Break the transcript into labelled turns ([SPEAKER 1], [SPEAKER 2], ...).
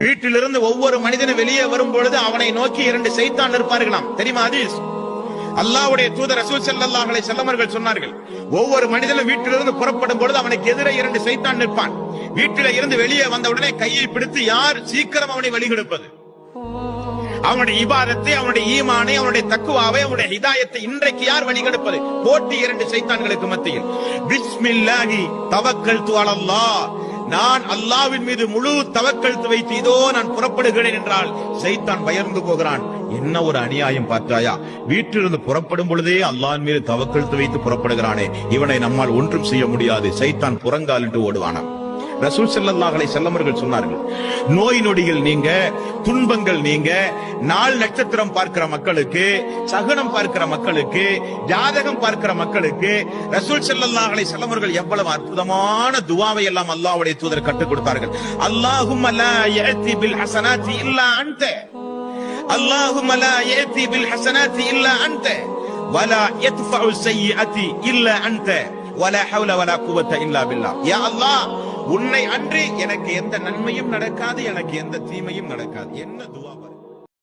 [SPEAKER 1] வீட்டிலிருந்து ஒவ்வொரு மனிதனும் வெளியே வரும் பொழுது அவனை நோக்கி 2 சைத்தான் இருப்பார்களாம். தெரியுமா ஹதீஸ்? அல்லாஹ்வுடைய தூதர் ரசூல் ஸல்லல்லாஹு அலைஹி வஸல்லம் அவர்கள் சொன்னார்கள், ஒவ்வொரு மனிதனும் வீட்டிலிருந்து புறப்படும் பொழுது அவனுக்கு எதிரே 2 சைத்தான் நிற்பான். வீட்டில இருந்து வெளியே வந்த உடனே கையை பிடித்து யார் சீக்கிரம் அவனை வழிகெடுப்பது, அவனுடைய இபாதத்தை, அவனுடைய ஈமானை, அவனுடைய தக்குவாவை, அவனுடைய ஹிதாயத்தை இன்றைக்கு யார் வழிகெடுப்பது? போட்டி 2 சைத்தான்களுக்கு மத்தியில். பிஸ்மில்லாஹி தவக்கல்து அலல்லாஹ், நான் அல்லாஹ்வின் மீது முழு தவக்கல்து வைத்து இதோ நான் புறப்படுகிறேன் என்றால் சைத்தான் பயந்து போகிறான். என்ன ஒரு அநியாயம் பார்த்தாயா, வீட்டிலிருந்து புறப்படும் பொழுதே அல்லாஹ்வின் மீது தவக்கல்து வைத்து புறப்படுகிறானே, இவனை நம்மால் ஒன்றும் செய்ய முடியாது, சைத்தான் புறங்காலிட்டு ஓடுவானாம். ரசூல் ஸல்லல்லாஹு அலைஹி வஸல்லம் அவர்கள் சொன்னார்கள், நோய் நொடிகள் நீங்க, துன்பங்கள் நீங்க, நாள் நட்சத்திரம் பார்க்கிற மக்களுக்கு, சகுனம் பார்க்கிற மக்களுக்கு, ஜாதகம் பார்க்கிற மக்களுக்கு ரசூல் ஸல்லல்லாஹு அலைஹி வஸல்லம் அவர்கள் எவ்வளவு அற்புதமான துஆவை எல்லாம் அல்லாஹ்வுடைய தூதர் கற்றுக் கொடுத்தார்கள். அல்லாஹும்ம லா யஅதி பில் ஹஸனாத்தி இல்லா அன்த, அல்லாஹும்ம லா யஅதி பில் ஹஸனாத்தி இல்லா அன்த வலா யத்ஃபஉ ஸய்யிஅத்தி இல்லா அன்த வலா ஹவ்ல வலா குவத்த இல்லா பில்லாஹ். யா அல்லாஹ், உன்னை அன்றி எனக்கு எந்த நன்மையும் நடக்காது, எனக்கு எந்த தீமையும் நடக்காது. என்ன துஆ!